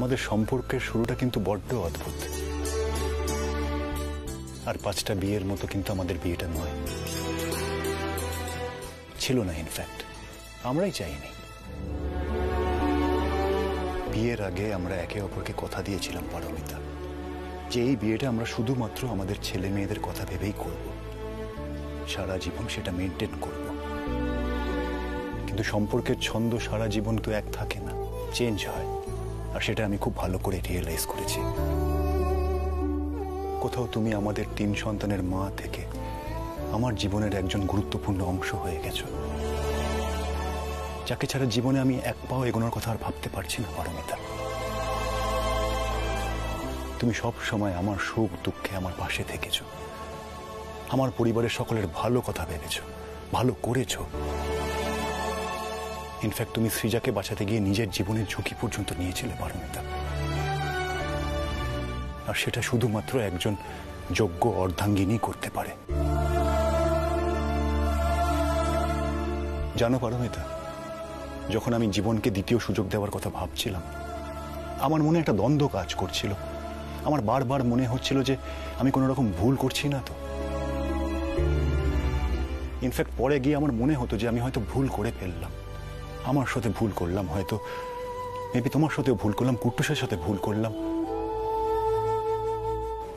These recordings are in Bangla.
আমাদের সম্পর্কের শুরুটা কিন্তু বড্ড অদ্ভুত। আর 5টা বিয়ের মতো কিন্তু আমাদের বিয়েটা নয়, ছিল না। ইনফ্যাক্ট আমরাই চাইনি। বিয়ের আগে আমরা একে অপরকে কথা দিয়েছিলাম পারমিতা, যে এই বিয়েটা আমরা শুধুমাত্র আমাদের ছেলে মেয়েদের কথা ভেবেই করব, সারা জীবন সেটা মেনটেন করব। কিন্তু সম্পর্কের ছন্দ সারা জীবন তো এক থাকে না, চেঞ্জ হয়। আর সেটা আমি খুব ভালো করে রিয়েলাইজ করেছি। কোথাও তুমি আমাদের 3 সন্তানের মা থেকে আমার জীবনের একজন গুরুত্বপূর্ণ অংশ হয়ে গেছো, যাকে ছাড়া জীবনে আমি এক পাও এগোনোর কথা আর ভাবতে পারছি না পারমিতা। তুমি সব সময় আমার সুখ দুঃখে আমার পাশে থেকেছো, আমার পরিবারের সকলের ভালো কথা ভেবেছো, ভালো করেছো। ইনফ্যাক্ট তুমি সৃজাকে বাঁচাতে গিয়ে নিজের জীবনের ঝুঁকি পর্যন্ত নিয়েছিলে পারমিতা। আর সেটা শুধুমাত্র একজন যোগ্য অর্ধাঙ্গিনী করতে পারে। জানো পারমিতা, যখন আমি জীবনকে দ্বিতীয় সুযোগ দেওয়ার কথা ভাবছিলাম, আমার মনে একটা দ্বন্দ্ব কাজ করছিল। আমার বারবার মনে হচ্ছিল যে আমি কোনো রকম ভুল করছি না তো। ইনফ্যাক্ট পরে গিয়ে আমার মনে হতো যে আমি হয়তো ভুল করে ফেললাম, আমার সাথে ভুল করলাম, হয়তো মেবি তোমার সাথেও ভুল করলাম, কুট্টুসের সাথে ভুল করলাম।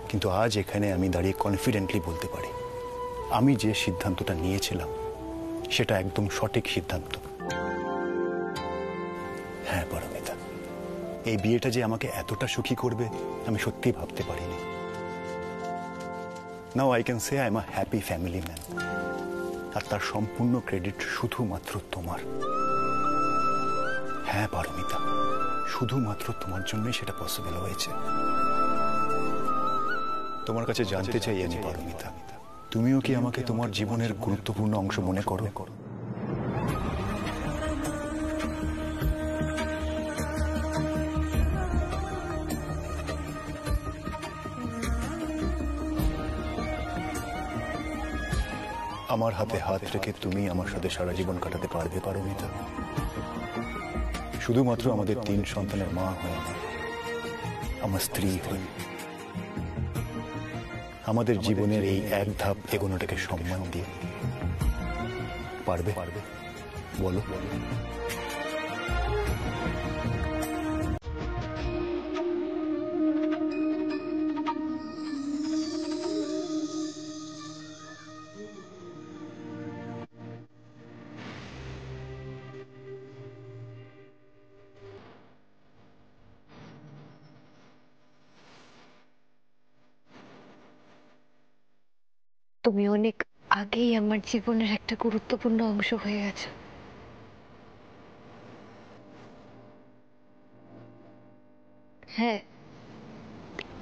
কিন্তু আজ এখানে আমি দাঁড়িয়ে কনফিডেন্টলি বলতে পারি, আমি যে সিদ্ধান্তটা নিয়েছিলাম সেটা একদম সঠিক সিদ্ধান্ত। হ্যাঁ পারমিতা, এই বিয়েটা যে আমাকে এতটা সুখী করবে আমি সত্যিই ভাবতে পারিনি। Now I can say I am a happy family man. আর তার সম্পূর্ণ ক্রেডিট শুধুমাত্র তোমার। হ্যাঁ পারমিতা, শুধুমাত্র তোমার জন্যই সেটা পসিবল হয়েছে। তোমার কাছে জানতে চাই আমি পারমিতা, তুমিও কি আমাকে তোমার জীবনের গুরুত্বপূর্ণ অংশ মনে করো? আমার হাতে হাত রেখে তুমি আমার সাথে সারা জীবন কাটাতে পারবে পারমিতা? শুধুমাত্র আমাদের 3 সন্তানের মা হয়ে, আমার স্ত্রী হয়ে, আমাদের জীবনের এই এক ধাপ এগোনোটাকে সম্মান দিয়ে পারবে? বলো। তুমি অনেক আগেই আমার জীবনের একটা গুরুত্বপূর্ণ অংশ হয়ে গেছো। হ্যাঁ,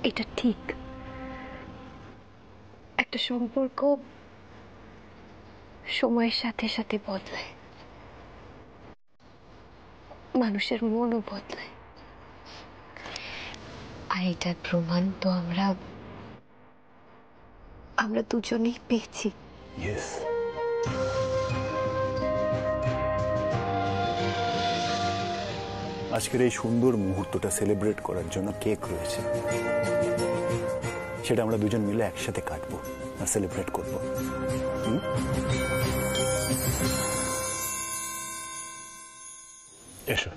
এটা ঠিক। একটা সম্পর্ক সময়ের সাথে সাথে বদলায়, মানুষের মনও বদলায়। আর এটার প্রমাণ তো আমরা দুজনেই পেয়েছি। ইয়েস। আজকের এই সুন্দর মুহূর্তটা সেলিব্রেট করার জন্য কেক রয়েছে, সেটা আমরা দুজন মিলে একসাথে কাটবো আর সেলিব্রেট করবো। এসো।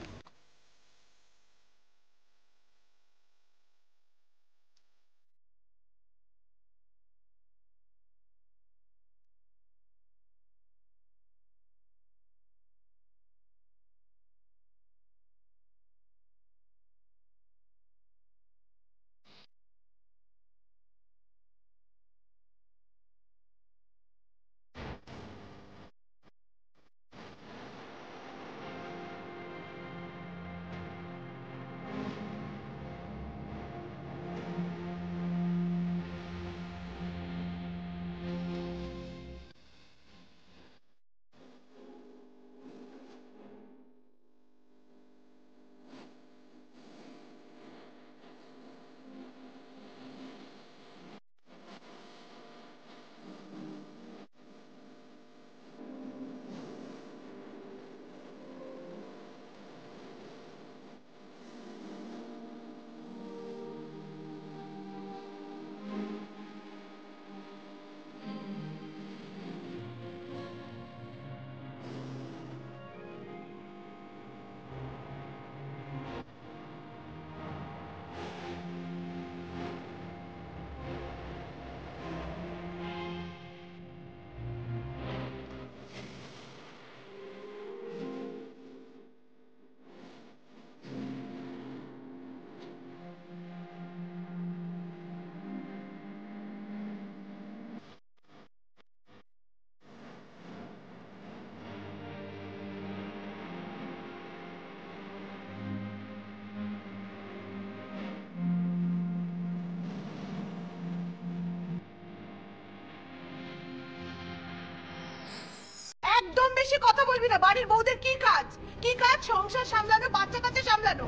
বেশি কথা বলবি না। বাড়ির বউদের কি কাজ? কি কাজ? সংসার সামলানো, বাচ্চা কাচ্চা সামলানো।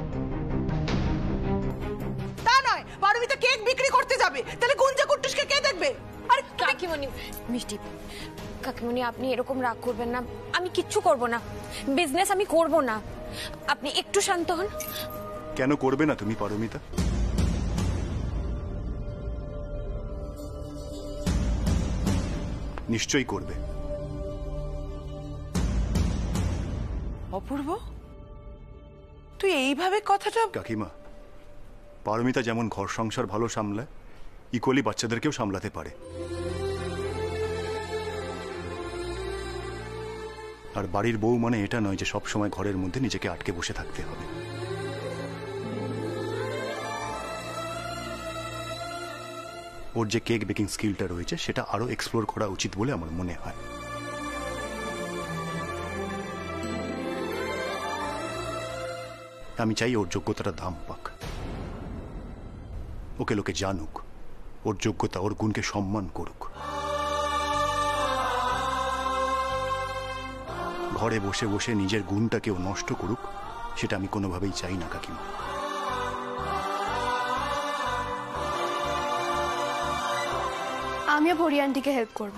তা নয় পারমিতা কেক বিক্রি করতে যাবে, তাহলে গুঞ্জা কুট্টুসকে কে দেখবে? আরে কাকিমণি, মিষ্টি কাকিমণি, আপনি এরকম রাগ করবেন না। আমি কিচ্ছু করব না, বিজনেস আমি করব না। আপনি একটু শান্ত হন। কেন করবে না তুমি পারমিতা? নিশ্চয়ই করবে। অপূর্ব, তুই এইভাবে কথাটা... কাকিমা, পারমিতা যেমন ঘর সংসার ভালো সামলায়, ইকুয়ালি বাচ্চাদেরকেও সামলাতে পারে। আর বাড়ির বউ মানে এটা নয় যে সবসময় ঘরের মধ্যে নিজেকে আটকে বসে থাকতে হবে। ওর যে কেক বেকিং স্কিলটা রয়েছে সেটা আরো এক্সপ্লোর করা উচিত বলে আমার মনে হয়। আমি চাই ওর যোগ্যতাটা দাম পাক, ওকে লোকে জানুক, ওর যোগ্যতা ওর গুণকে সম্মান করুক। ঘরে বসে বসে নিজের গুণটাকে ও নষ্ট করুক, সেটা আমি কোনোভাবেই চাই না কাকিমা। আমিও পরি আন্টিকে হেল্প করব।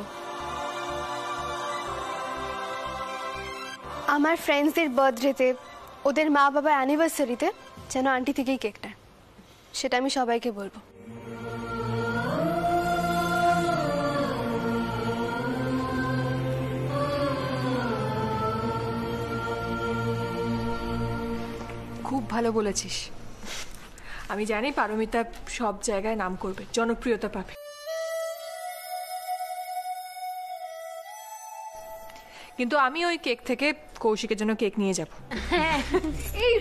আমার ফ্রেন্ডসদের বার্থডেতে, ওদের মা বাবার অ্যানিভার্সারিতে যেন আন্টি থেকেই কেক নেয়, সেটা আমি সবাইকে বলবো। খুব ভালো বলেছিস। আমি জানি পারমিতা সব জায়গায় নাম করবে, জনপ্রিয়তা পাবে। কিন্তু আমি ওই কেক থেকে কৌশিকের জন্য কেক নিয়ে যাব। এই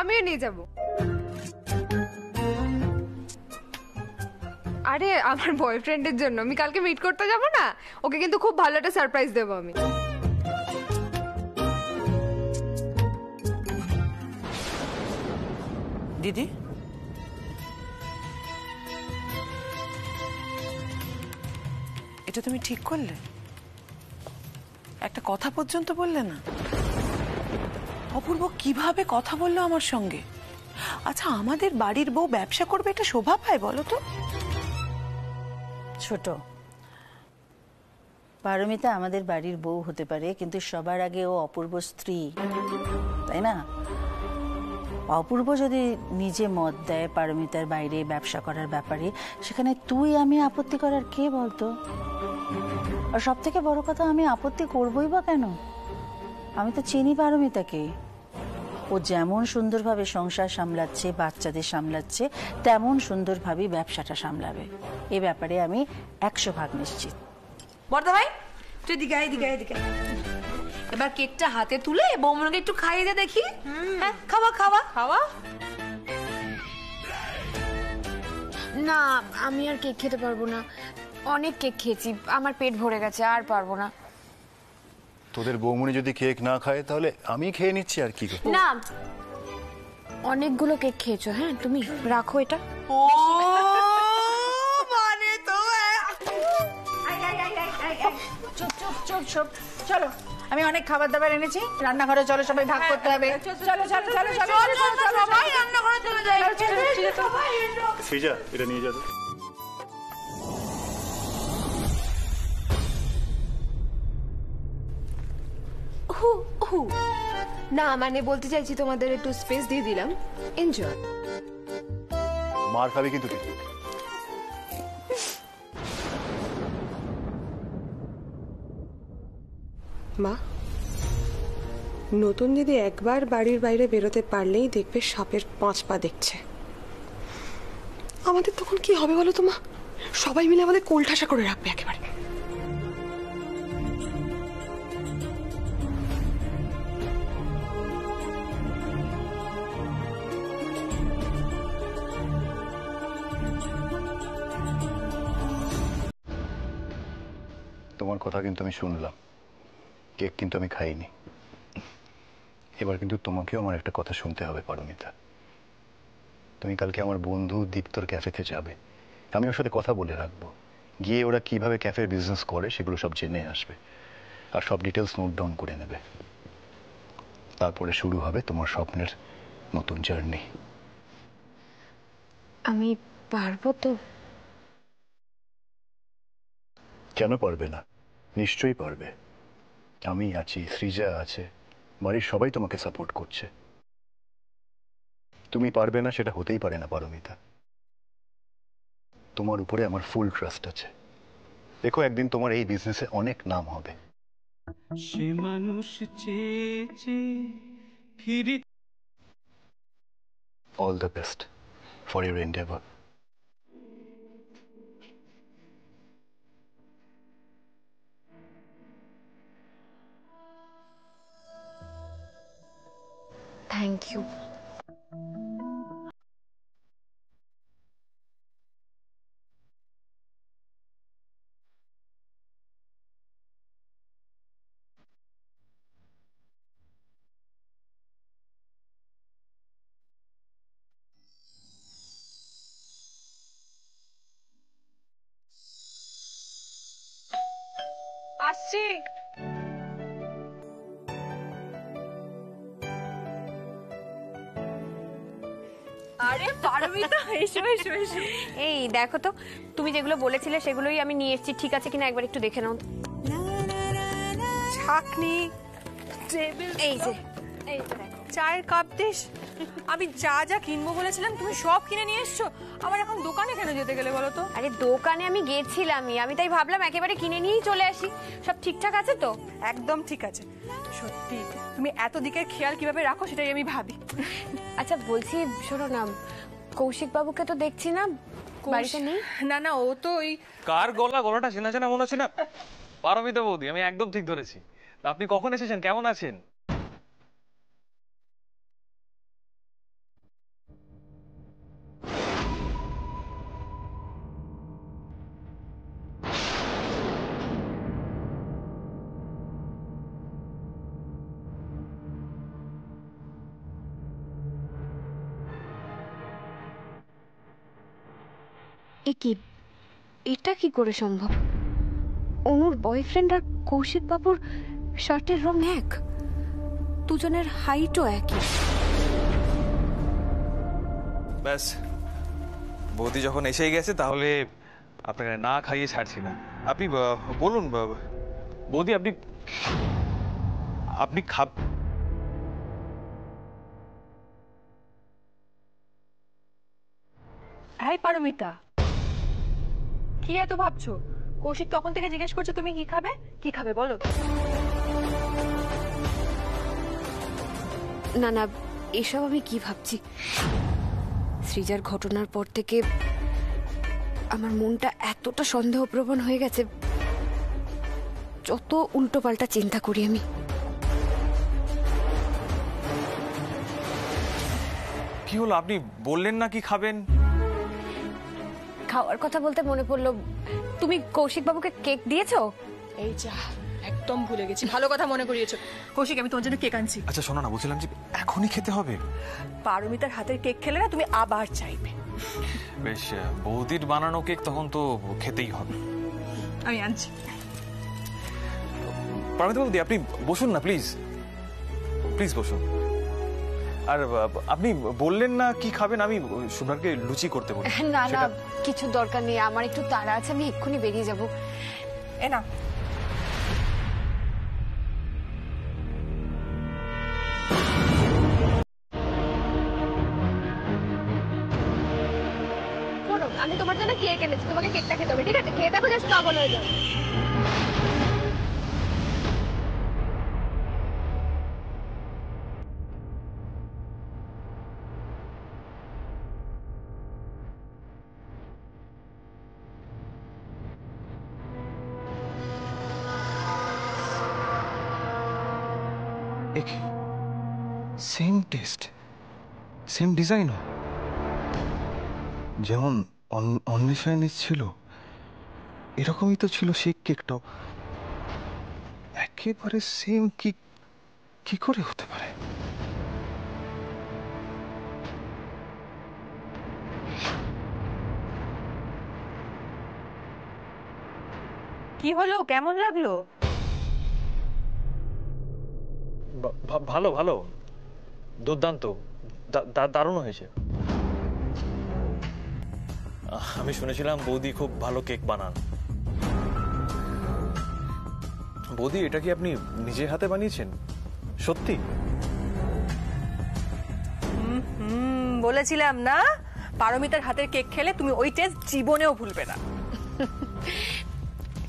আমিও নিয়ে যাব। আরে আমার বয়ফ্রেন্ডের জন্য, আমি কালকে মিট করতে যাব না, ওকে কিন্তু খুব ভালো একটা সারপ্রাইজ দেবো আমি। দিদি, এটা তুমি ঠিক করলে? একটা কথা পর্যন্ত বললে না? অপূর্ব কিভাবে কথা বললো আমার সঙ্গে। আচ্ছা, আমাদের বাড়ির বউ ব্যবসা করবে, এটা শোভা পায় বলো তো? ছোট পারমিতা আমাদের বাড়ির বউ হতে পারে, কিন্তু সবার আগে ও অপূর্ব স্ত্রী, তাই না? অপূর্ব যদি নিজে মত দেয় পারমিতার বাইরে ব্যবসা করার ব্যাপারে, সেখানে তুই আমি আপত্তি করার কে বলতো? আর সব থেকে বড় কথা, আমি আপত্তি করবই বা কেন? আমি তো চিনি পারমিতাকে। ও যেমন সুন্দরভাবে সংসার সামলাচ্ছে, বাচ্চাদের সামলাচ্ছে, তেমন সুন্দরভাবেই ব্যবসাটা সামলাবে। এ ব্যাপারে আমি 100 ভাগ নিশ্চিত। বড়দা ভাই, তুই এদিকে আয়, এদিকে আয়, এদিকে আয়। এবার কেকটা হাতে তুলে বৌমনকে একটু খাইয়ে দে দেখি। হ্যাঁ, খাওয়া খাওয়া খাওয়া। না, আমি আর কেক খেতে পারবো না। অনেক কেক খেয়েছি, আমার পেট ভরে গেছে, আর পারবো না। তোদের বৌমনি যদি কেক না খায় তাহলে আমি খেয়ে নিচ্ছি, আর কি করব? না, অনেকগুলো কেক খেয়েছো। হ্যাঁ, তুমি রাখো এটা। ও মানে তো চুপ চুপ চুপ চুপ, চলো, আমি অনেক খাবার দাবার এনেছি, রান্নাঘরে চলো, সবাই ভাগ করতে হবে। চলো চলো চলো চলো, সবাই রান্নাঘরে চলে যাই। ফিজা, এটা নিয়ে যাবে। না মানে বলতে চাইছি, তোমাদের একটু স্পেস দিয়ে দিলাম, এনজয়। মার খাবি কিন্তু তুই। মা, নতুন দিদি একবার বাড়ির বাইরে বেরোতে পারলেই দেখবে সাপের 5 পা দেখছে। আমাদের তখন কি হবে বলো তো মা? সবাই মিলে আমাদের কোলঠাসা করে রাখবে একেবারে। তোমার কথা কিন্তু আমি শুনলাম, কেক কিন্তু আমি খাইনি। এবার কিন্তু তোমাকেও আমার একটা কথা শুনতে হবে পারমিতা। তুমি কালকে আমার বন্ধু দীপ্তর ক্যাফেতে যাবে, আমি ওর সাথে কথা বলে রাখবো। গিয়ে ওরা কিভাবে ক্যাফের বিজনেস করে সেগুলো সব জেনে আসবে। আর সব ডিটেলস নোট ডাউন করে নেবে। তারপরে শুরু হবে তোমার স্বপ্নের নতুন জার্নি। আমি পারবো তো? কেন পারবে না? নিশ্চয়ই পারবে। আমি আছি, সৃজা আছে, বাড়ির সবাই তোমাকে সাপোর্ট করছে। তুমি পারবে না সেটা হতেই পারে না পারমিতা। তোমার উপরে আমার ফুল ট্রাস্ট আছে। দেখো, একদিন তোমার এই বিজনেসে অনেক নাম হবে। সে মানুষ চেয়েছে ফিরে। All the best for your endeavour. Thank you. আসছি। আরে পারমিতা, এসো এসো এসো। এই দেখো তো, তুমি যেগুলো বলেছিলে সেগুলোই আমি নিয়ে এসেছি। ঠিক আছে কিনা একবার একটু দেখে নাও। ছাকনি, টেবিল, এই যে চায়ের কাপ ডিশ। আমি যা যা কিনবো বলেছিলাম তুমি সব কিনে নিয়ে এসছো। আবার এখন দোকানে কেন যেতে গেলে বলো তো? আরে দোকানে আমি গেছিলামই, আমি তাই ভাবলাম একেবারে কিনে নিয়েই চলে আসি। সব ঠিকঠাক আছে তো? একদম ঠিক আছে। সত্যি তুমি এত দিকের খেয়াল কিভাবে রাখো সেটাই আমি ভাবি। আচ্ছা বলছি, শোনো না, কৌশিক বাবুকে তো দেখছি না, বাড়িতে নেই? না না, ও তো ওই কার গলাটা চেনা চেনা মনে হচ্ছে না? পারমিতা বৌদি, আমি একদম ঠিক ধরেছি। তা আপনি কখন এসেছেন? কেমন আছেন? এ কি, এটা কি করে সম্ভব? অনুর বয়ফ্রেন্ড আর কৌশিক বাবুর শার্টের রং এক, দুজনের হাইটও একই। ব্যাস, বৌদি যখন এসেই গেছে তাহলে আপনাকে না খাইয়ে ছাড়ছি না। আপনি বলুন বৌদি, আপনি আপনি খাব। হ্যাঁ পারমিতা, কি এত ভাবছো? কৌশিক তখন থেকে জিজ্ঞেস করছো তুমি কি খাবে, কি খাবে বলো। না না, এসব আমি কি ভাবছি? সৃজার ঘটনার পর থেকে আমার মনটা এতটা সন্দেহপ্রবণ হয়ে গেছে, যত উল্টোপাল্টা চিন্তা করি আমি। কি হলো? আপনি বললেন না কি খাবেন? খাওয়ার কথা বলতে মনে পড়লো, তুমি কৌশিক বাবুকে কেক দিয়েছো? এই যা, একদম ভুলে গেছি, ভালো কথা মনে করিয়েছো। কৌশিক, আমি তোমার জন্য কেক আনছি। আচ্ছা শোনো না, বলছিলাম যে এখনই খেতে হবে। পারমিতার হাতের কেক খেলে না তুমি আবার চাইবে। বেশ, বৌদির বানানো কেক তখন তো খেতেই হবে। আমি আনছি। পারমিতা বৌদি, আপনি বসুন না প্লিজ, প্লিজ বসুন। আর আপনি বললেন না কি খাবেন, আমি সুব্রাকে লুচি করতে বলি। না না, কিছু দরকার নেই, আমার একটু তাড়া আছে, আমি এক্ষুনি বেরিয়ে যাব। এ না, আমি তোমার জন্য কেক এনেছি, তোমাকে কেকটা খেতে হবে, ঠিক আছে? খেয়ে দেখো, জাস্ট পাগল হয়ে যাও। সেম টেস্ট, সেম ডিজাইনও, যেমন অন্বেষণের ছিল এরকমই তো ছিল সেই কেকটাও, একেবারে সেম। কি করে হতে পারে? কি হলো, কেমন লাগলো? ভালো ভালো, দুর্দান্ত, দারুণ হয়েছে। আমি শুনেছিলাম বৌদি খুব ভালো কেক বানান। বৌদি, এটা কি আপনি নিজে হাতে বানিয়েছেন সত্যি? বলেছিলাম না, পারমিতার হাতের কেক খেলে তুমি ওই টেস্ট জীবনেও ভুলবে না।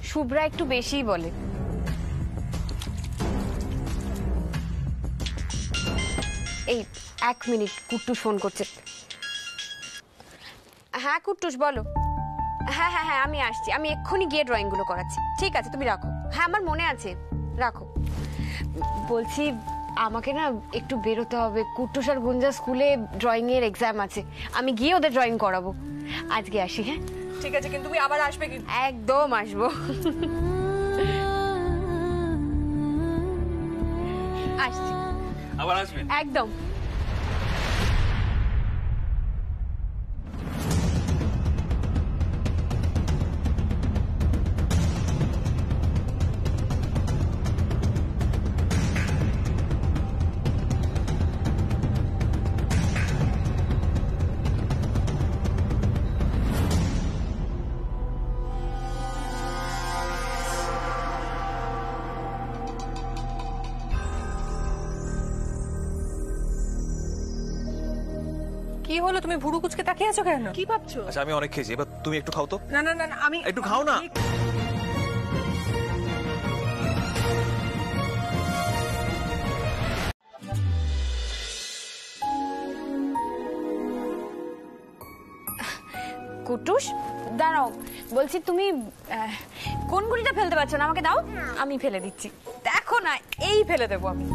শুভ্রা একটু বেশিই বলে। এই 1 মিনিট, কুট্টুস ফোন করছে। হ্যাঁ কুট্টুস বলো। হ্যাঁ হ্যাঁ হ্যাঁ, আমি আসছি, আমি এক্ষুনি গিয়ে ড্রয়িং গুলো করাচ্ছি। ঠিক আছে, তুমি রাখো। হ্যাঁ আমার মনে আছে, রাখো। বলছি আমাকে না একটু বেরোতে হবে, কুট্টুস আর গুঞ্জা স্কুলে ড্রয়িং এর এক্সাম আছে, আমি গিয়ে ওদের ড্রয়িং করাবো। আজকে আসি। হ্যাঁ ঠিক আছে, কিন্তু তুমি আবার আসবে কিন্তু। একদম আসবো। আসছি। আবার আসবেন? একদম। কি হলো, তুমি ভুরু কুচকে তাকিয়ে আছো কেন? কি ভাবছো? আচ্ছা আমি অনেক খেয়েছি, এবার তুমি একটু খাও তো। না না না, আমি একটু খাও না। কুটুস দাঁড়াও, বলছি তুমি কোন গুলিটা ফেলতে পারছো না, আমাকে দাও, আমি ফেলে দিচ্ছি। দেখো না, এই ফেলে দেবো আমি।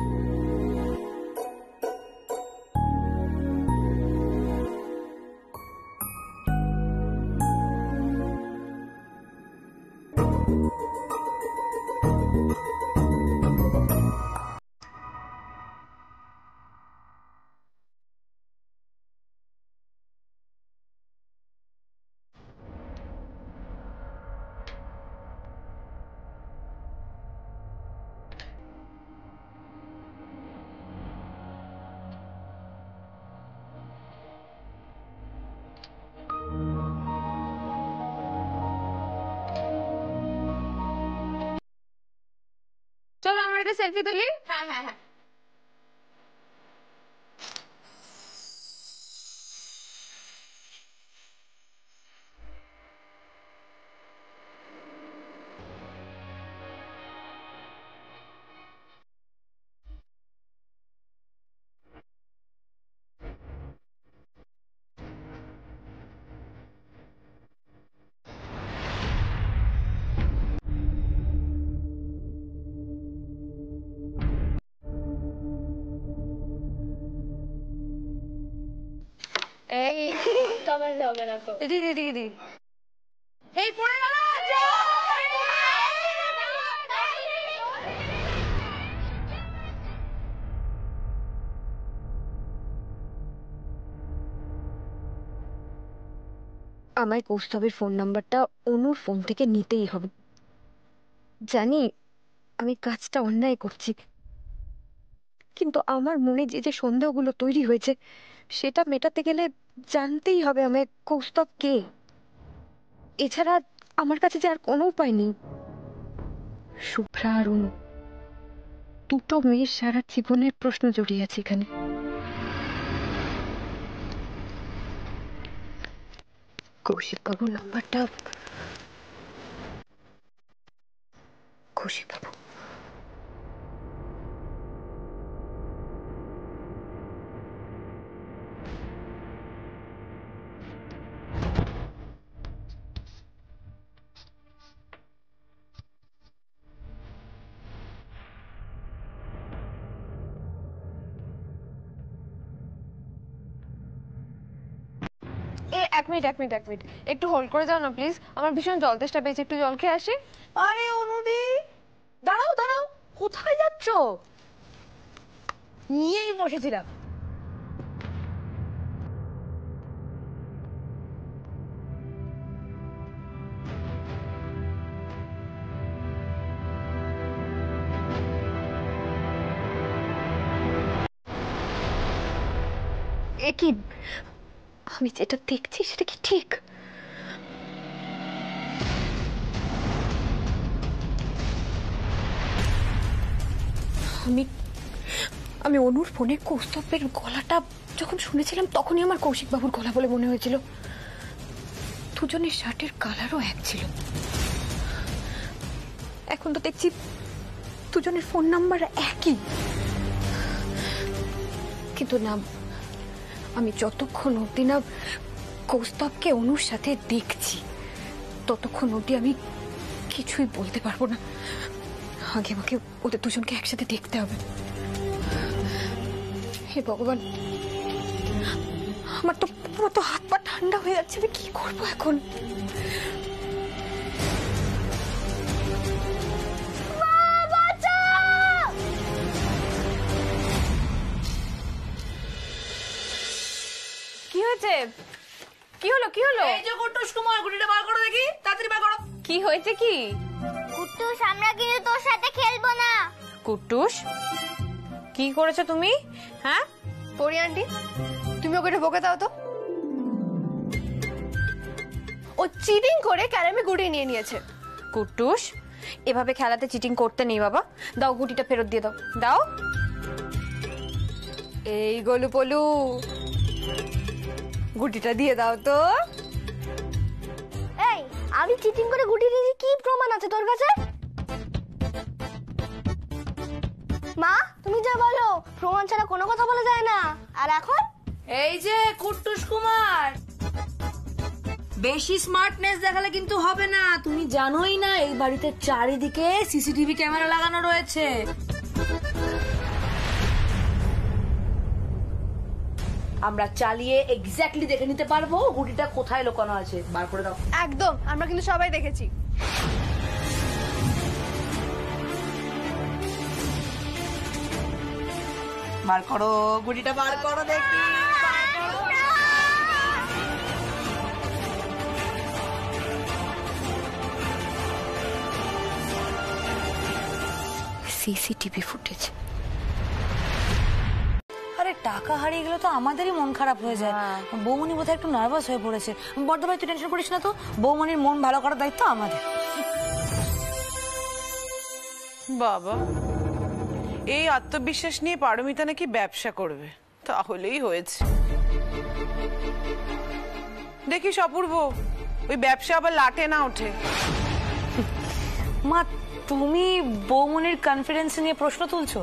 চলো আমার একটা সেলফি তুলি। হ্যাঁ হ্যাঁ হ্যাঁ। এই তোমার হবে না তো। দিদি দিদি এই পড়ে গেল। আমায় কৌস্তবের ফোন নাম্বারটা অনুর ফোন থেকে নিতেই হবে। জানি আমি কাজটা অন্যায় করছি, কিন্তু আমার মনে যে যে সন্দেহগুলো তৈরি হয়েছে সেটা মেটাতে গেলে জানতেই হবে আমায় কৌস্তব কে। এছাড়া আমার কাছে যে আর কোনো উপায় নেই। শুভ্রা আর অনু, দুটো মেয়ের সারা জীবনের প্রশ্ন জড়িয়ে আছে এখানে। কৌশিক বাবুর নাম্বারটা। কৌশিক বাবু, এক মিনিট একটু হোল্ড করে যাও না প্লিজ, আমার ভীষণ জল তেষ্টা পেয়েছে, একটু জল খেয়ে আসি। আরে অনুদি, দাঁড়াও দাঁড়াও, কোথায় যাচ্ছ? নিয়েই বসেছিলাম। এ কি, আমি যেটা দেখছি সেটা কি ঠিক? আমি অনুর ফোনে কৌস্তবের গলাটা যখন শুনেছিলাম তখনই আমার কৌশিক বাবুর গলা বলে মনে হয়েছিল। দুজনের শার্টের কালারও এক ছিল। এখন তো দেখছি দুজনের ফোন নাম্বার একই। কিন্তু না, আমি যতক্ষণ অব্দি না কৌস্তবকে অনুর সাথে দেখছি ততক্ষণ অব্দি আমি কিছুই বলতে পারবো না। আগে আমাকে ওদের দুজনকে একসাথে দেখতে হবে। হে ভগবান, আমার তো হাত পা ঠান্ডা হয়ে যাচ্ছে। আমি কি করবো এখন? কি হয়েছে? কি হলো? কি হলো? এই যে কুট্টুস কুমার, গুটিটা বার করো দেখি, তাড়াতাড়ি বার করো। কি হয়েছে? কি কুট্টুস, আমরা কিন্তু তোর সাথে খেলবো না। কুট্টুস, কি করেছো তুমি? হ্যাঁ পরি আন্টি, তুমি ওকে বকে দাও তো। ও চিটিং করে ক্যারামে গুটি নিয়ে নিয়েছে। কুট্টুস, এভাবে খেলাতে চিটিং করতে নেই বাবা। দাও, গুটিটা ফেরত দিয়ে দাও। দাও। এই গোলু পলু, গুটিটা দিয়ে দাও তো। এই, আমি চিটিং করে গুটি নিয়েছি, কি প্রমাণ আছে তোর কাছে? মা, তুমি যা বলো, প্রমাণ ছাড়া কোনো কথা বলা যায় না। আর এখন এই যে কুট্টুস কুমার, বেশি স্মার্টনেস দেখালে কিন্তু হবে না। তুমি জানোই না এই বাড়িতে চারিদিকে সিসিটিভি ক্যামেরা লাগানো রয়েছে। আমরা চালিয়ে এক্স্যাক্টলি দেখে নিতে পারবো গুটিটা কোথায় লুকানো আছে। বার করে দাও। একদম, আমরা কিন্তু সবাই দেখেছি। বার করো, গুটিটা বার করো দেখি। CCTV footage. আরে টাকা হারিয়ে গেলে তো আমাদেরই মন খারাপ হয়ে যায়। বৌমনি বোধহয় একটু নার্ভাস হয়ে পড়েছে। বড়দা ভাই, তুই টেনশন করিস না তো, বৌমনির মন ভালো করার দায়িত্ব আমাদের। বাবা, এই আত্মবিশ্বাস নিয়ে পারমিতা নাকি ব্যবসা করবে, তাহলেই হয়েছে। দেখিস অপূর্ব, ওই ব্যবসা আবার লাটে না ওঠে। মা, তুমি বৌমনির কনফিডেন্স নিয়ে প্রশ্ন তুলছো?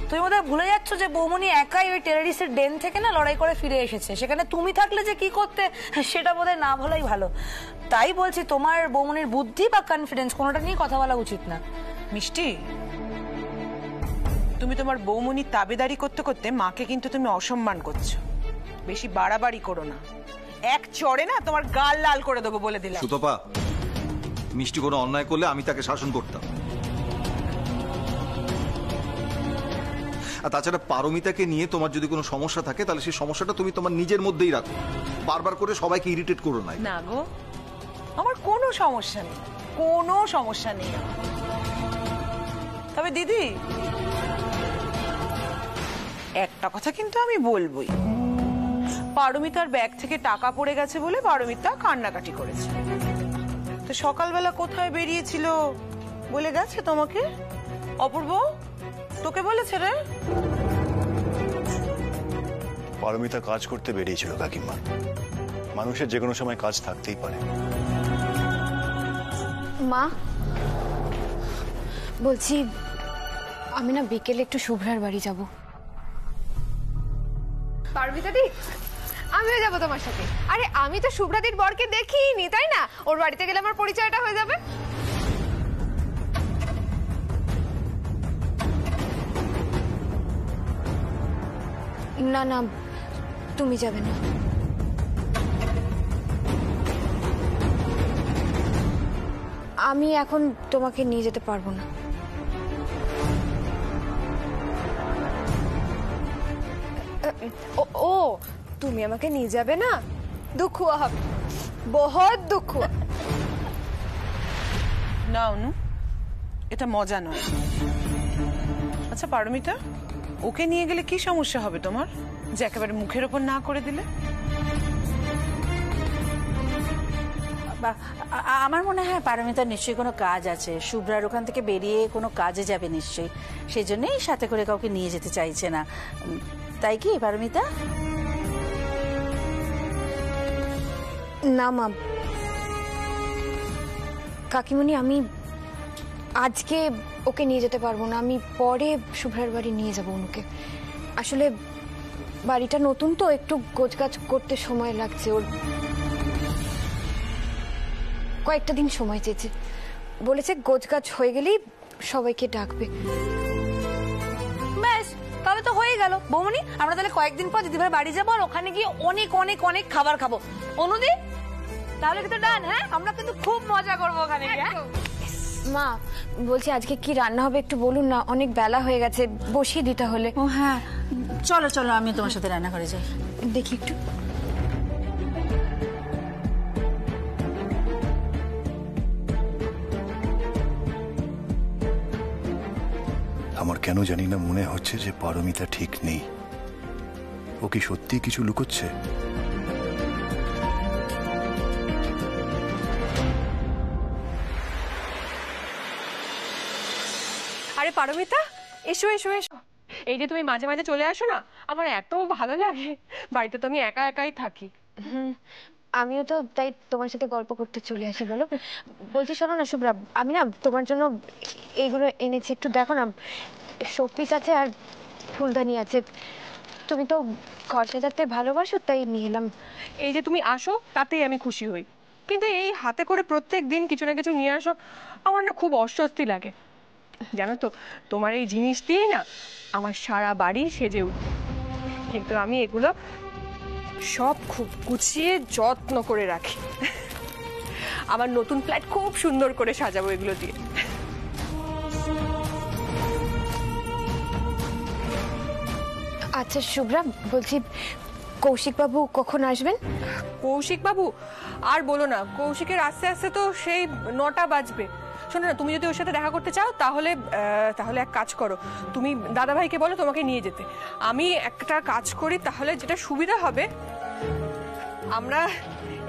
তুমি বোধহয় ভুলে যাচ্ছ যে বৌমনি একাই ওই টেররিস্টের ডেন থেকে না লড়াই করে ফিরে এসেছে। সেখানে তুমি থাকলে যে কি করতে, সেটা বোধহয় না বলাই ভালো। তাই বলছি, তোমার বৌমনির বুদ্ধি বা কনফিডেন্স কোনোটা নিয়ে কথা বলা উচিত না। মিষ্টি, তুমি তোমার বৌমনির তাবেদারি করতে করতে মাকে কিন্তু তুমি অসম্মান করছো। বেশি বাড়াবাড়ি করো না, এক চড়ে না তোমার গাল লাল করে দেবো বলে দিলাম। সুতপা, মিষ্টি কোনো অন্যায় করলে আমি তাকে শাসন করতাম। আর তাছাড়া পারমিতাকে নিয়ে তোমার যদি কোনো সমস্যা থাকে তাহলে সেই সমস্যাটা তুমি তোমার নিজের মধ্যেই রাখো, বারবার করে সবাইকে ইরিটেট করো না। না গো, আমার কোনো সমস্যা নেই, কোনো সমস্যা নেই। তবে দিদি, একটা কথা কিন্তু আমি বলবোই, পারমিতার ব্যাগ থেকে টাকা পড়ে গেছে বলে পারমিতা কান্নাকাটি করেছে। তো সকালবেলা কোথায় বেরিয়েছিল বলে গেছে তোমাকে? অপূর্ব, তোকে বলেছে রে? পারমিতা কাজ করতে বেরিয়েছিল কাকিমা। মানুষের যে কোনো সময় কাজ থাকতেই পারে। মা, বলছি আমি না বিকেলে একটু শুভ্রার বাড়ি যাব। পারমিতা দি, আমিও যাবো তোমার সাথে। আরে আমি তো শুভ্রাদির বরকে দেখিনি, তাই না? ওর বাড়িতে গেলে আমার পরিচয়টা হয়ে যাবে। না না, তুমি যাবে না। আমি এখন তোমাকে নিয়ে যেতে পারবো না। ও, তুমি আমাকে নিয়ে যাবে না? দুঃখ হবে, বহুত দুঃখ। না অনু, এটা মজা নয়। আচ্ছা পারমিতা, ওকে নিয়ে গেলে কি সমস্যা হবে তোমার, যে একেবারে মুখের ওপর না করে দিলে? আমার মনে হয় পারমিতার নিশ্চয়ই কোনো কাজ আছে, শুভ্রার ওখান থেকে বেরিয়ে কোনো কাজে যাবে নিশ্চয়ই, সেই জন্যই সাথে করে কাউকে নিয়ে যেতে চাইছে না, তাই কি পারমিতা? না মা, কাকিমণি আমি আজকে ওকে নিয়ে যেতে পারবো না, আমি পরে শুভ্রার বাড়ি নিয়ে যাবো অনুকে। আসলে বাড়িটা নতুন তো, একটু গোছগাছ করতে সময় লাগছে, ওর কয়েকটা দিন সময় চেয়েছে, বলেছে গোছগাছ হয়ে গেলেই সবাইকে ডাকবে। ব্যাস, তবে তো হয়ে গেল বৌমনি। আমরা তাহলে কয়েকদিন পর দিদিভাই বাড়ি যাবো আর ওখানে গিয়ে অনেক অনেক অনেক খাবার খাবো। অনুদি তাহলে কিন্তু ডান। হ্যাঁ, আমরা কিন্তু খুব মজা করবো ওখানে গিয়ে। মা বলছি আজকে কি রান্না হবে একটু বলুন না, অনেক বেলা হয়ে গেছে, বসিয়ে দিতে হলে। ও হ্যাঁ, চলো চলো আমি তোমার সাথে রান্না করে যাই। দেখি একটু। আমার কেন জানি না মনে হচ্ছে যে পারমিতা ঠিক নেই। ও কি সত্যি কিছু লুকোচ্ছে? আরে পারমিতা, এসো এসো এসো। এই যে তুমি মাঝে মাঝে চলে আসো না, আমার এত ভালো লাগে। বাড়িতে তো আমি একা একাই থাকি। আমিও তো তাই তোমার সাথে গল্প করতে চলে আসি। বলো, বলছি শোনো না শুভ্রা, আমি না তোমার জন্য এইগুলো এনেছি, একটু দেখো না, শোপিস আছে আর ফুলদানি আছে। তুমি তো ঘর সাজাতে ভালোবাসো, তাই নিয়ে এলাম। এই যে তুমি আসো তাতেই আমি খুশি হই, কিন্তু এই হাতে করে প্রত্যেক দিন কিছু না কিছু নিয়ে আসো, আমার না খুব অস্বস্তি লাগে। জানো তো, তোমার এই জিনিস দিয়ে না আমার সারা বাড়ি সেজে উঠবে। কিন্তু আমি এগুলো সব খুব গুছিয়ে যত্ন করে রাখি। আমার নতুন ফ্ল্যাট খুব সুন্দর করে সাজাবো এগুলো দিয়ে। আচ্ছা শুভ্রা, বলছি কৌশিক বাবু কখন আসবেন? কৌশিক বাবু আর বলো না, কৌশিকের আস্তে আস্তে তো সেই 9টা বাজবে। শোনো না, তুমি যদি ওর সাথে দেখা করতে চাও তাহলে তাহলে এক কাজ করো, তুমি দাদাভাইকে বলো তোমাকে নিয়ে যেতে। আমি একটা কাজ করি তাহলে, যেটা সুবিধা হবে, আমরা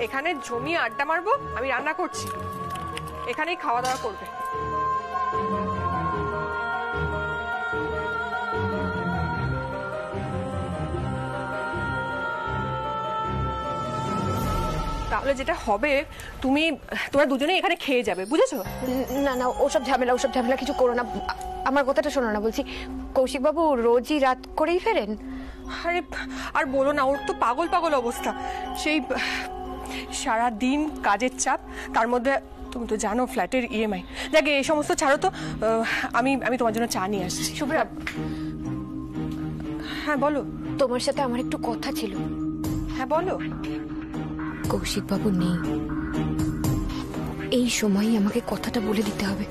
এখানে জমিয়ে আড্ডা মারবো, আমি রান্না করছি, এখানেই খাওয়া দাওয়া করবে। তাহলে যেটা হবে, তোমরা দুজনে এখানে খেয়ে যাবে, বুঝেছো? না না, ওসব ঝামেলা কিছু করো না। আমার কথাটা শোনো না, বলছি কৌশিক বাবু রোজই রাত করেই ফেরেন? আরে আর বলো না, ওর তো পাগল পাগল অবস্থা। সেই সারা দিন কাজের চাপ, তার মধ্যে তুমি তো জানো ফ্ল্যাটের ইএমআই। দেখে এই সমস্ত ছাড়ো তো, আমি তোমার জন্য চা নিয়ে আসছি। শুভ্রা, হ্যাঁ বলো। তোমার সাথে আমার একটু কথা ছিল। হ্যাঁ বলো। কৌশিক বাবু নেই, এই সময়ই আমাকে কথাটা বলে দিতে হবে।